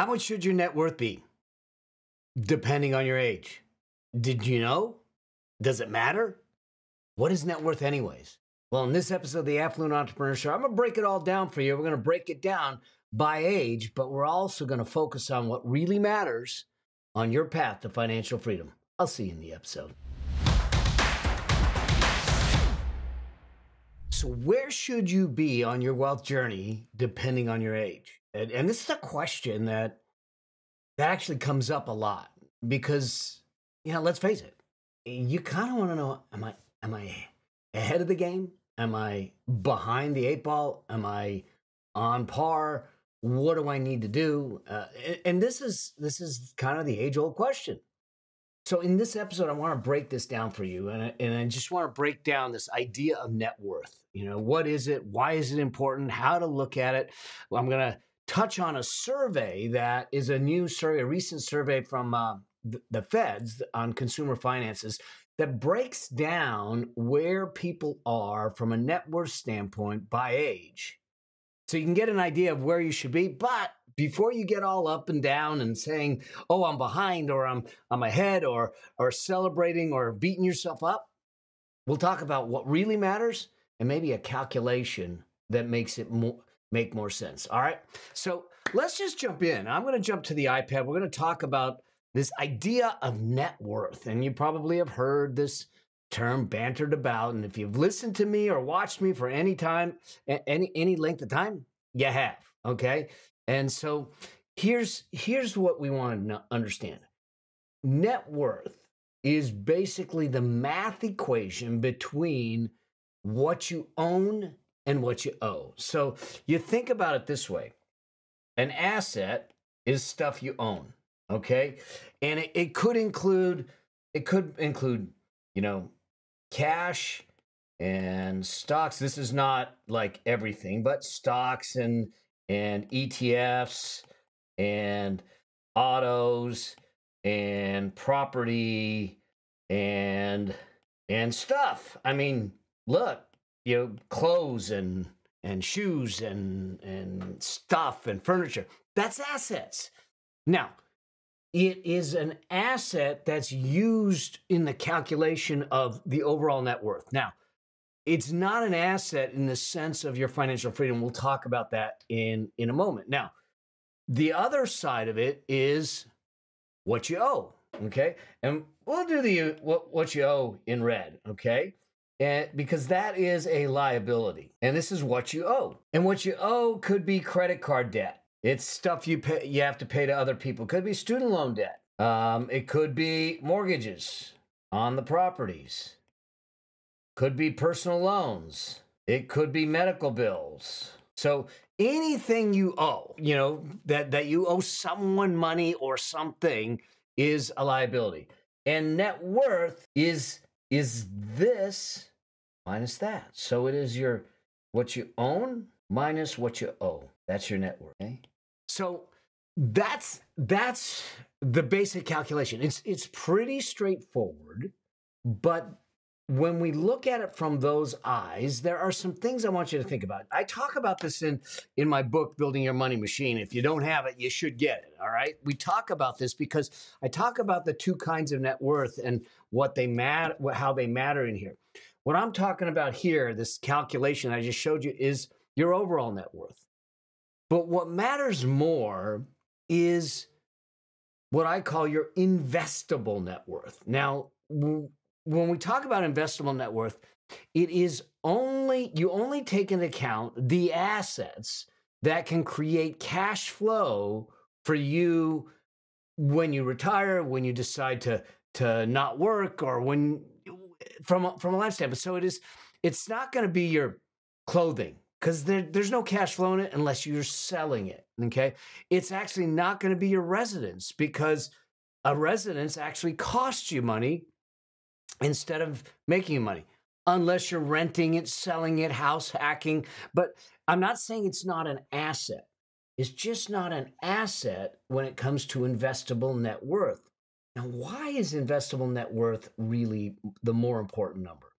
How much should your net worth be? Depending on your age. Did you know? Does it matter? What is net worth anyways? Well, in this episode of the Affluent Entrepreneur Show, I'm going to break it all down for you. We're going to break it down by age, but we're also going to focus on what really matters on your path to financial freedom. I'll see you in the episode. So where should you be on your wealth journey depending on your age? And this is a question that actually comes up a lot because, let's face it, you kind of want to know, am I ahead of the game? Am I behind the eight ball? Am I on par? What do I need to do? And this is kind of the age-old question. So in this episode, I want to break this down for you. And I just want to break down this idea of net worth. What is it? Why is it important? How to look at it? Well, I'm going to touch on a survey that is a new survey, a recent survey from the Feds on consumer finances that breaks down where people are from a net worth standpoint by age. So you can get an idea of where you should be. But before you get all up and down and saying, oh, I'm behind or I'm ahead or celebrating or beating yourself up, we'll talk about what really matters and maybe a calculation that makes it make more sense. All right. So let's just jump in. I'm going to jump to the iPad. We're going to talk about this idea of net worth. And you probably have heard this term bantered about. And if you've listened to me or watched me for any time, any length of time, you have. Okay. And so here's what we want to understand. Net worth is basically the math equation between what you own and what you owe. So you think about it this way. An asset is stuff you own, okay? And it could include, cash and stocks. This is not like everything, but stocks and ETFs and autos and property and stuff. I mean, look, clothes and shoes and stuff and furniture. That's assets. Now, it is an asset that's used in the calculation of the overall net worth. Now, it's not an asset in the sense of your financial freedom. We'll talk about that in a moment. Now, the other side of it is what you owe, okay? And we'll do what you owe in red, okay? And because that is a liability, and this is what you owe. And what you owe could be credit card debt. It's stuff you have to pay to other people. It could be student loan debt. It could be mortgages on the properties. Could be personal loans. It could be medical bills. So anything you owe, that you owe someone money or something is a liability. And net worth is this minus that. So it is what you own minus what you owe. That's your net worth. Okay? So that's the basic calculation. It's pretty straightforward, but when we look at it from those eyes, there are some things I want you to think about. I talk about this in my book, Building Your Money Machine. If you don't have it, you should get it, all right? We talk about this because I talk about the two kinds of net worth and what they matter, how they matter in here. What I'm talking about here, this calculation I just showed you, is your overall net worth. But what matters more is what I call your investable net worth. Now, when we talk about investable net worth, you only take into account the assets that can create cash flow for you when you retire, when you decide to not work, or from a life standpoint. So it's not going to be your clothing, because there's no cash flow in it unless you're selling it, okay? It's actually not going to be your residence, because a residence actually costs you money instead of making you money, unless you're renting it, selling it, house hacking. But I'm not saying it's not an asset. It's just not an asset when it comes to investable net worth. Now, why is investable net worth really the more important number?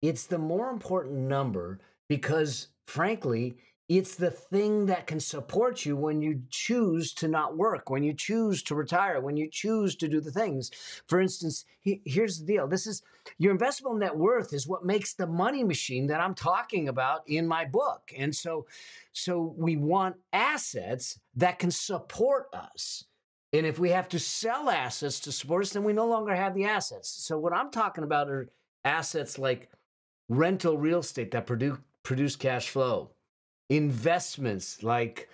It's the more important number because, frankly, It's the thing that can support you when you choose to not work, when you choose to retire, when you choose to do the things. For instance, here's the deal. This is your investable net worth is what makes the money machine that I'm talking about in my book. And so we want assets that can support us. And if we have to sell assets to support us, then we no longer have the assets. So what I'm talking about are assets like rental real estate that produce cash flow, investments like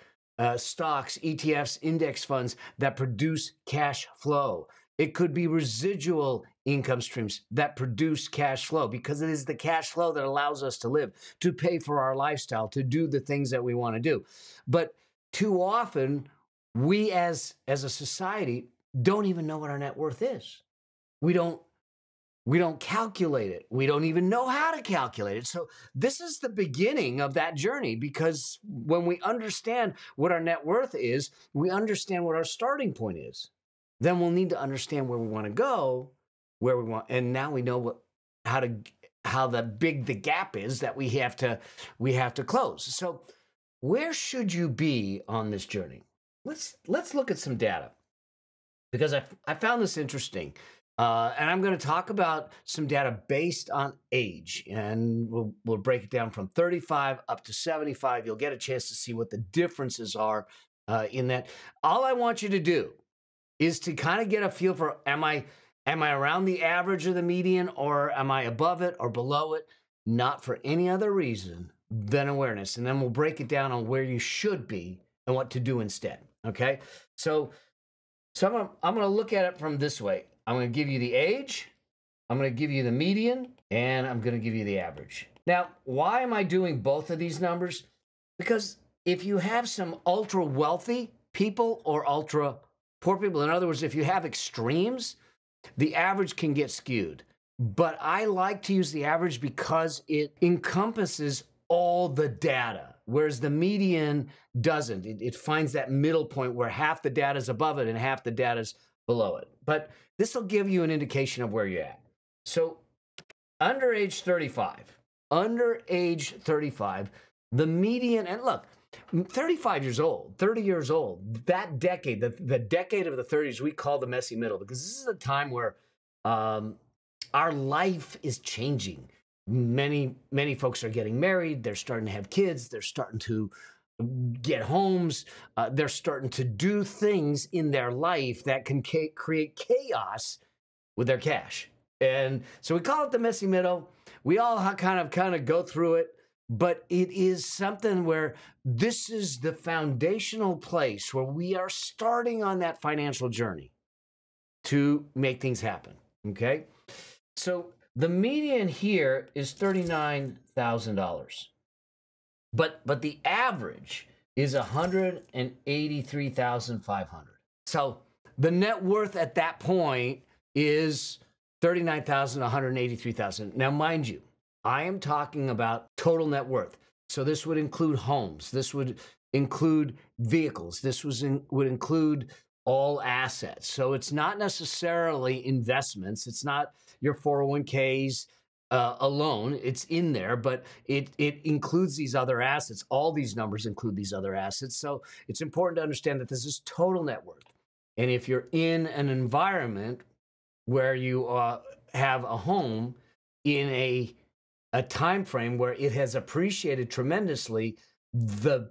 stocks, ETFs, index funds that produce cash flow. It could be residual income streams that produce cash flow, because it is the cash flow that allows us to live, to pay for our lifestyle, to do the things that we want to do. But too often, we as a society don't even know what our net worth is. We don't calculate it. We don't even know how to calculate it. So this is the beginning of that journey, because when we understand what our net worth is, we understand what our starting point is. Then we'll need to understand where we want to go, and now we know how big the gap is that we have to close. So where should you be on this journey? Let's look at some data, because I found this interesting. And I'm going to talk about some data based on age, and we'll break it down from 35 up to 75. You'll get a chance to see what the differences are in that. All I want you to do is to kind of get a feel for, am I around the average or the median, or am I above it or below it? Not for any other reason than awareness. And then we'll break it down on where you should be and what to do instead. Okay? So I'm going to look at it from this way. I'm going to give you the age, I'm going to give you the median, and I'm going to give you the average. Now, why am I doing both of these numbers? Because if you have some ultra wealthy people or ultra poor people, in other words, if you have extremes, the average can get skewed. But I like to use the average because it encompasses all the data, whereas the median doesn't. It finds that middle point where half the data is above it and half the data is below it. But this will give you an indication of where you're at. So under age 35, the median, and look, 35 years old, 30 years old, that decade, the decade of the 30s, we call the messy middle, because this is a time where our life is changing. Many folks are getting married. They're starting to have kids. They're starting to get homes. They're starting to do things in their life that can create chaos with their cash. And so we call it the messy middle. We all kind of go through it, but it is something where this is the foundational place where we are starting on that financial journey to make things happen. Okay. So the median here is $39,000. But the average is $183,500. So the net worth at that point is $39,000, $183,000. Now, mind you, I am talking about total net worth. So this would include homes. This would include vehicles. This would include all assets. So it's not necessarily investments. It's not your 401ks alone. It's in there, but it includes these other assets. All these numbers include these other assets. So it's important to understand that this is total net worth. And if you're in an environment where you have a home in a time frame where it has appreciated tremendously, the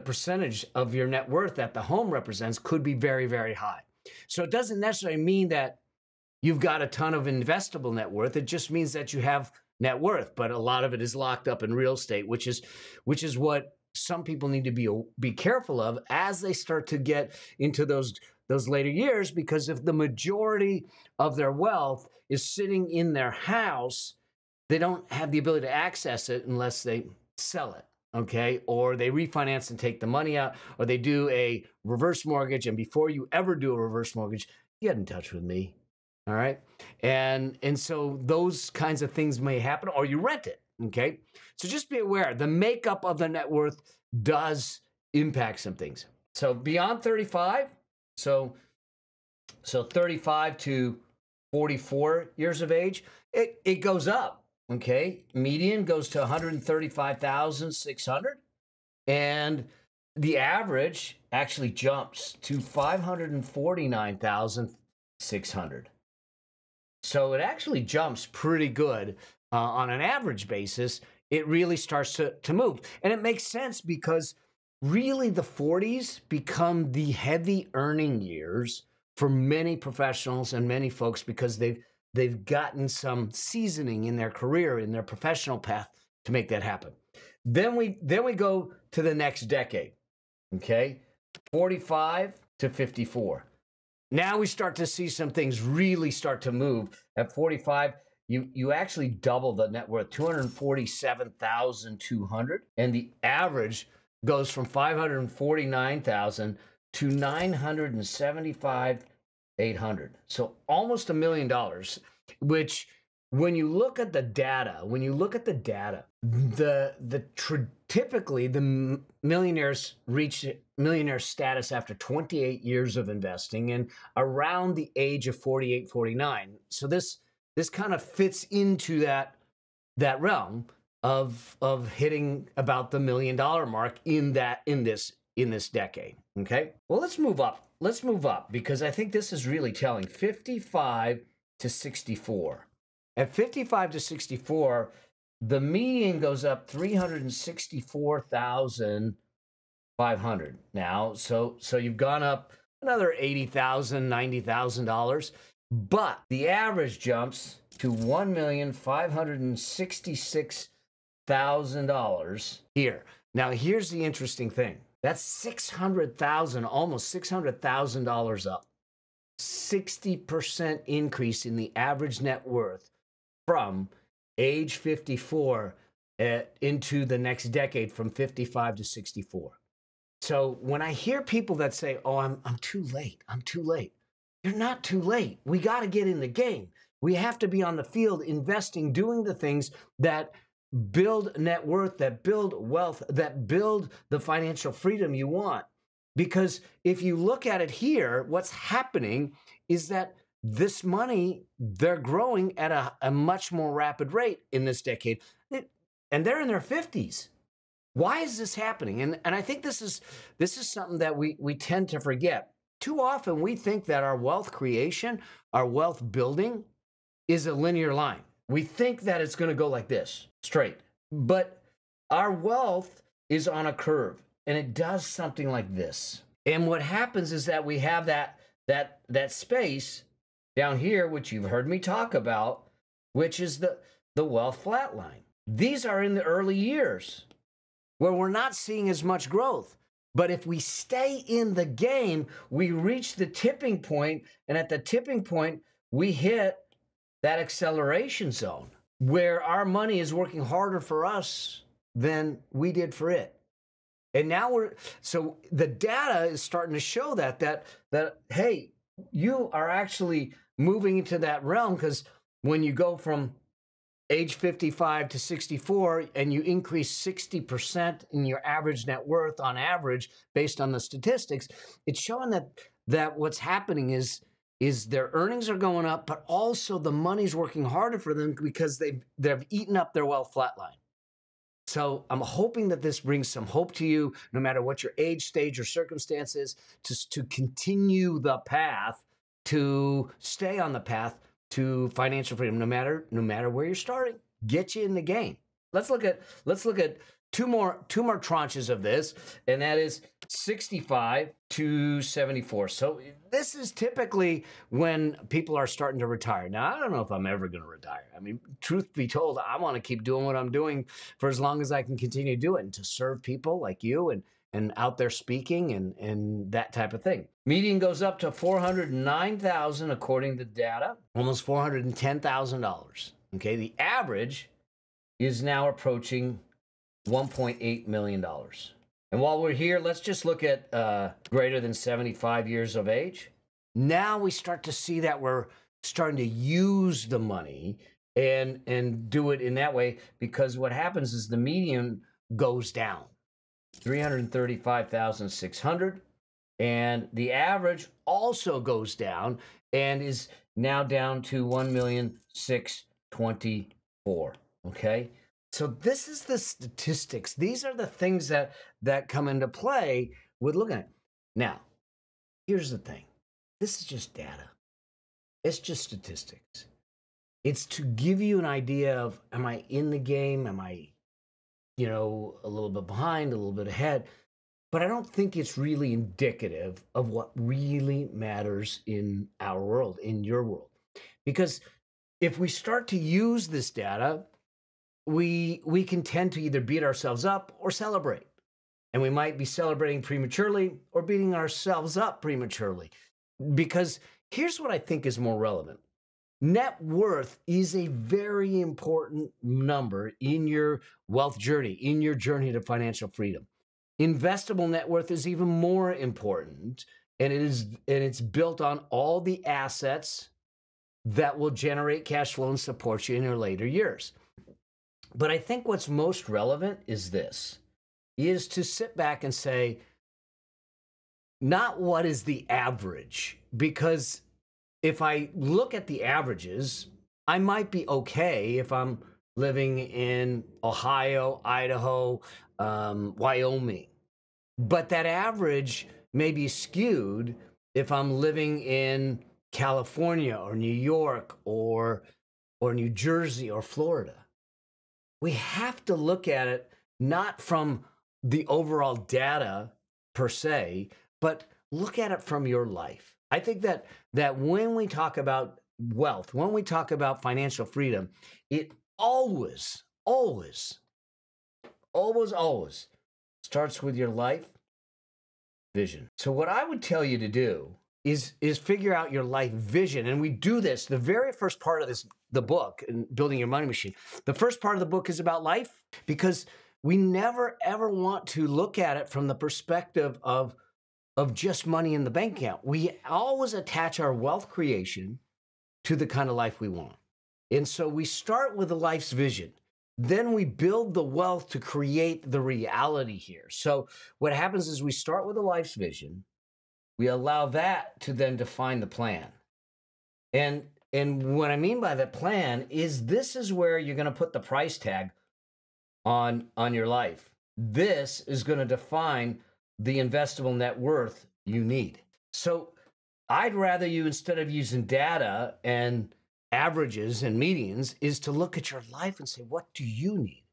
percentage of your net worth that the home represents could be very, very high. So it doesn't necessarily mean that you've got a ton of investable net worth. It just means that you have net worth, but a lot of it is locked up in real estate, which is what some people need to be careful of as they start to get into those later years, because if the majority of their wealth is sitting in their house, they don't have the ability to access it unless they sell it. Okay, or they refinance and take the money out, or they do a reverse mortgage. And before you ever do a reverse mortgage, get in touch with me. All right. And so those kinds of things may happen, or you rent it. Okay. So just be aware, the makeup of the net worth does impact some things. So beyond 35, so 35 to 44 years of age, it goes up. okay, median goes to 135,600, and the average actually jumps to 549,600. So it actually jumps pretty good on an average basis. It really starts to move. And it makes sense because really the 40s become the heavy earning years for many professionals and many folks because they've gotten some seasoning in their career, in their professional path to make that happen. Then we go to the next decade, okay? 45 to 54. Now we start to see some things really start to move. At 45, you actually double the net worth, 247,200, and the average goes from 549,000 to 975,800. So almost $1 million, which when you look at the data, typically the millionaires reach millionaire status after 28 years of investing and around the age of 48, 49. So this kind of fits into that realm of hitting about the $1 million mark in this decade. Okay. Well, let's move up. Because I think this is really telling. 55 to 64. At 55 to 64, the median goes up 364,500 now. So you've gone up another $80,000, $90,000, but the average jumps to $1,566,000 here. Now here's the interesting thing. That's $600,000, almost $600,000 up. 60% increase in the average net worth from age 54 into the next decade, from 55 to 64. So when I hear people that say, oh, I'm too late, you're not too late. We got to get in the game. We have to be on the field investing, doing the things that build net worth, that build wealth, that build the financial freedom you want. Because if you look at it here, what's happening is that this money, they're growing at a much more rapid rate in this decade. And they're in their 50s. Why is this happening? And I think this is something that we tend to forget. Too often we think that our wealth creation, our wealth building is a linear line. We think that it's going to go like this, straight. But our wealth is on a curve, and it does something like this. And what happens is that we have that space down here, which you've heard me talk about, which is the wealth flat line. These are in the early years where we're not seeing as much growth. But if we stay in the game, we reach the tipping point, and at the tipping point, we hit that acceleration zone where our money is working harder for us than we did for it. And now so the data is starting to show that hey, you are actually moving into that realm, because when you go from age 55 to 64 and you increase 60% in your average net worth on average based on the statistics, it's showing that what's happening is their earnings are going up, but also the money's working harder for them because they've eaten up their wealth flatline. So I'm hoping that this brings some hope to you, no matter what your age, stage, or circumstances, to continue the path, to stay on the path to financial freedom, no matter where you're starting. Get you in the game. Let's look at two more tranches of this, and that is 65 to 74. So this is typically when people are starting to retire. Now, I don't know if I'm ever going to retire. I mean, truth be told, I want to keep doing what I'm doing for as long as I can continue to do it, and to serve people like you and out there speaking and that type of thing. Median goes up to $409,000 according to data, almost $410,000. Okay, the average is now approaching $1.8 million. And while we're here, let's just look at greater than 75 years of age. Now we start to see that we're starting to use the money and do it in that way, because what happens is the median goes down, 335,600, and the average also goes down and is now down to 1,624,000. Okay. So this is the statistics. These are the things that come into play with looking at it. Now, here's the thing. This is just data. It's just statistics. It's to give you an idea of, am I in the game? Am I, a little bit behind, a little bit ahead? But I don't think it's really indicative of what really matters in our world, in your world. Because if we start to use this data, we can tend to either beat ourselves up or celebrate. And we might be celebrating prematurely or beating ourselves up prematurely. Because here's what I think is more relevant. Net worth is a very important number in your wealth journey, in your journey to financial freedom. Investable net worth is even more important, and it's built on all the assets that will generate cash flow and support you in your later years. But I think what's most relevant is this, is to sit back and say, not what is the average, because if I look at the averages, I might be okay if I'm living in Ohio, Idaho, Wyoming. But that average may be skewed if I'm living in California or New York or New Jersey or Florida. We have to look at it not from the overall data per se, but look at it from your life. I think that when we talk about wealth, when we talk about financial freedom, it always starts with your life vision. So what I would tell you to do is figure out your life vision. And we do this, the very first part of the book, in Building Your Money Machine, the first part of the book is about life, because we never ever want to look at it from the perspective of just money in the bank account. We always attach our wealth creation to the kind of life we want. And so we start with a life's vision. Then we build the wealth to create the reality here. So what happens is we start with a life's vision. We allow that to then define the plan. And what I mean by that plan is this is where you're going to put the price tag on your life. This is going to define the investable net worth you need. So I'd rather you, instead of using data and averages and medians, is to look at your life and say, what do you need?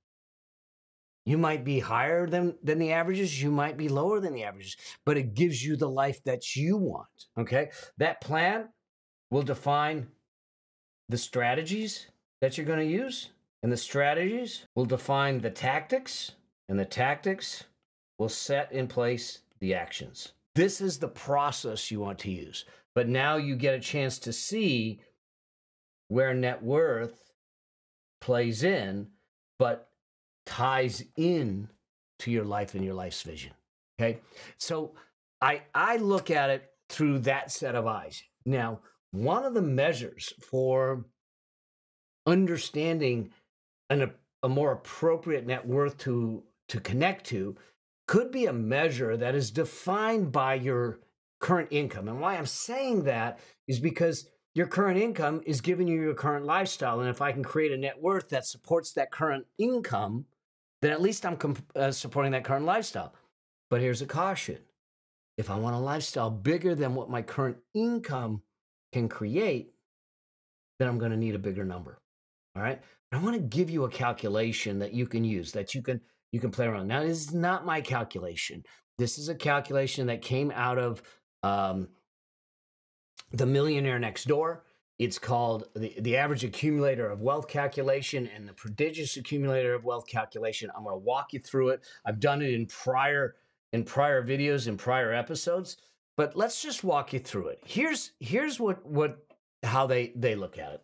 You might be higher than the averages. You might be lower than the averages, but it gives you the life that you want, okay? That plan will define the strategies that you're going to use, and the strategies will define the tactics, and the tactics will set in place the actions. This is the process you want to use. But now you get a chance to see where net worth plays in, but ties in to your life and your life's vision. Okay. So I look at it through that set of eyes. Now, one of the measures for understanding a more appropriate net worth to connect to could be a measure that is defined by your current income. And why I'm saying that is because your current income is giving you your current lifestyle. And if I can create a net worth that supports that current income, then at least I'm supporting that current lifestyle. But here's a caution. If I want a lifestyle bigger than what my current income can create, then I'm going to need a bigger number. All right. I want to give you a calculation that you can use, that you can play around. Now, this is not my calculation. This is a calculation that came out of The Millionaire Next Door. It's called the Average Accumulator of Wealth Calculation and the Prodigious Accumulator of Wealth Calculation. I'm going to walk you through it. I've done it in prior videos, in prior episodes, but let's just walk you through it. Here's how they look at it.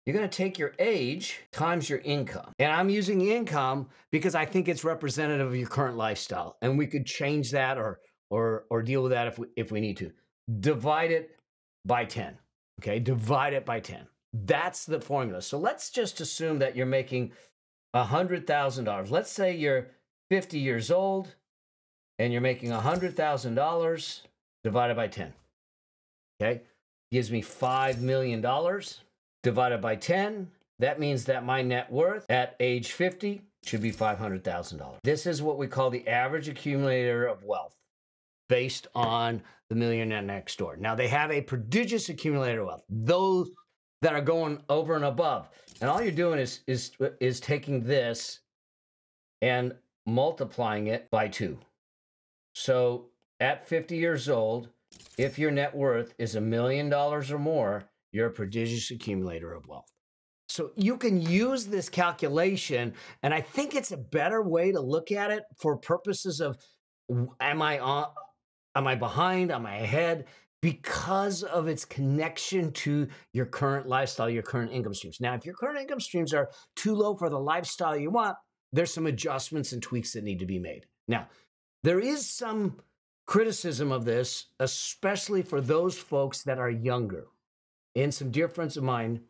You're going to take your age times your income. And I'm using income because I think it's representative of your current lifestyle. And we could change that or deal with that if we need to. Divide it by 10. Okay, divide it by 10. That's the formula. So let's just assume that you're making $100,000. Let's say you're 50 years old and you're making $100,000 divided by 10. Okay, gives me $5 million. Divided by 10, that means that my net worth at age 50 should be $500,000. This is what we call the average accumulator of wealth based on the millionaire next door. Now, they have a prodigious accumulator of wealth, those that are going over and above. And all you're doing is taking this and multiplying it by 2. So at 50 years old, if your net worth is $1 million or more, you're a prodigious accumulator of wealth. So you can use this calculation, and I think it's a better way to look at it for purposes of, am I behind? Am I ahead? Because of its connection to your current lifestyle, your current income streams. Now, if your current income streams are too low for the lifestyle you want, there's some adjustments and tweaks that need to be made. Now, there is some criticism of this, especially for those folks that are younger. And some dear friends of mine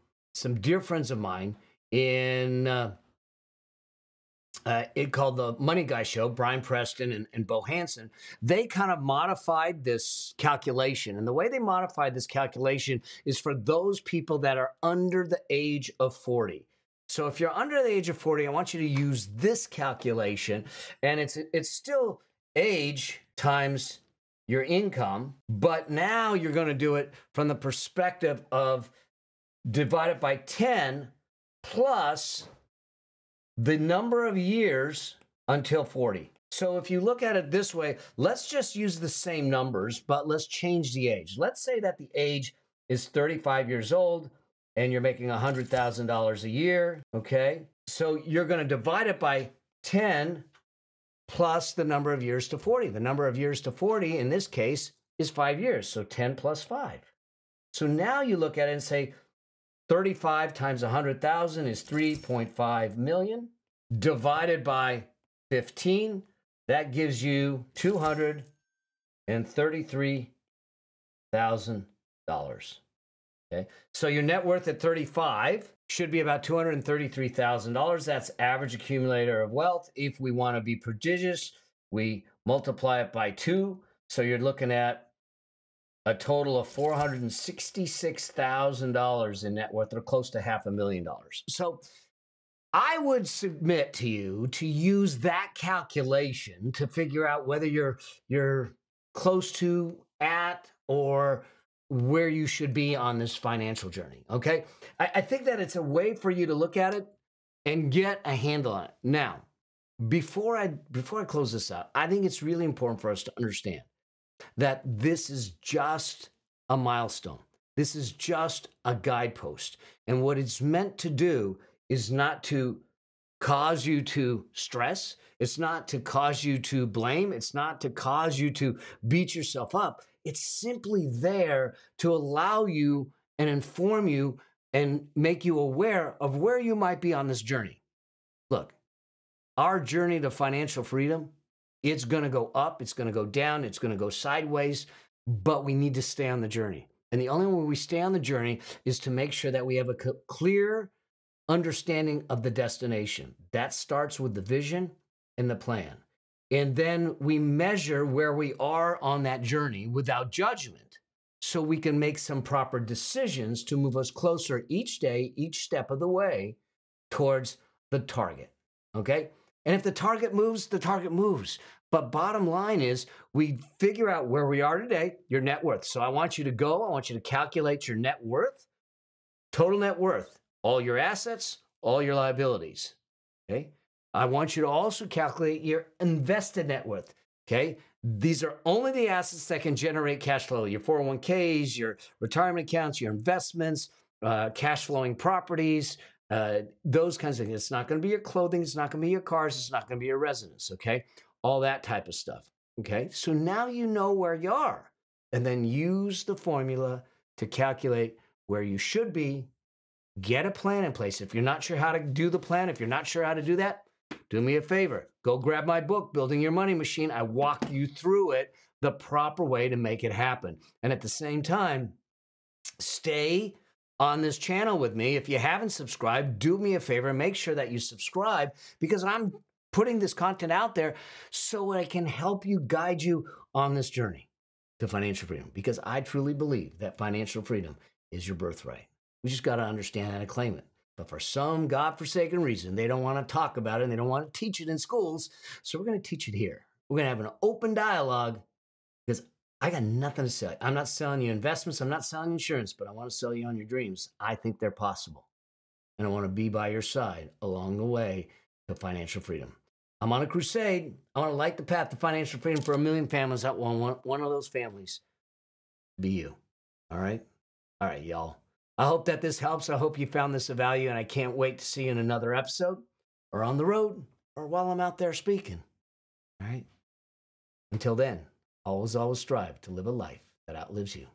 in it called the Money Guy Show, Brian Preston and Bo Hansen, they kind of modified this calculation. And the way they modified this calculation is for those people that are under the age of 40. So if you're under the age of 40, I want you to use this calculation. And it's still age times your income, but now you're going to do it from the perspective of divide it by 10 plus the number of years until 40. So if you look at it this way, let's just use the same numbers, but let's change the age. Let's say that the age is 35 years old and you're making $100,000 a year, okay? So you're going to divide it by 10 plus the number of years to 40. The number of years to 40 in this case is 5 years, so 10 plus 5. So now you look at it and say 35 times 100,000 is 3.5 million. Divided by 15, that gives you $233,000. Okay, so your net worth at 35 should be about $233,000. That's average accumulator of wealth. If we want to be prodigious, we multiply it by 2. So you're looking at a total of $466,000 in net worth, or close to $500,000. So I would submit to you to use that calculation to figure out whether you're close to, at, or where you should be on this financial journey, okay? I think that it's a way for you to look at it and get a handle on it. Now, before I close this out, I think it's really important for us to understand that this is just a milestone. This is just a guidepost. And what it's meant to do is not to cause you to stress. It's not to cause you to blame. It's not to cause you to beat yourself up. It's simply there to allow you and inform you and make you aware of where you might be on this journey. Look, our journey to financial freedom, it's going to go up, it's going to go down, it's going to go sideways, but we need to stay on the journey. And the only way we stay on the journey is to make sure that we have a clear understanding of the destination. That starts with the vision and the plan. And then we measure where we are on that journey without judgment, so we can make some proper decisions to move us closer each day, each step of the way towards the target, okay? And if the target moves, the target moves. But bottom line is we figure out where we are today, your net worth. So I want you to calculate your net worth, total net worth, all your assets, all your liabilities, okay? I want you to also calculate your invested net worth, okay? These are only the assets that can generate cash flow, your 401ks, your retirement accounts, your investments, cash flowing properties, those kinds of things. It's not going to be your clothing. It's not going to be your cars. It's not going to be your residence, okay? All that type of stuff, okay? So now you know where you are, and then use the formula to calculate where you should be. Get a plan in place. If you're not sure how to do the plan, if you're not sure how to do that, do me a favor. Go grab my book, Building Your Money Machine. I walk you through it the proper way to make it happen. And at the same time, stay on this channel with me. If you haven't subscribed, do me a favor and make sure that you subscribe, because I'm putting this content out there so I can help you, guide you on this journey to financial freedom, because I truly believe that financial freedom is your birthright. We just got to understand how to claim it. But for some godforsaken reason, they don't want to talk about it and they don't want to teach it in schools. So we're going to teach it here. We're going to have an open dialogue because I got nothing to sell. I'm not selling you investments. I'm not selling you insurance, but I want to sell you on your dreams. I think they're possible. And I want to be by your side along the way to financial freedom. I'm on a crusade. I want to light the path to financial freedom for 1 million families. I want one of those families to be you. All right? All right, y'all. I hope that this helps. I hope you found this of value, and I can't wait to see you in another episode or on the road or while I'm out there speaking. All right? Until then, always strive to live a life that outlives you.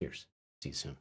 Cheers. See you soon.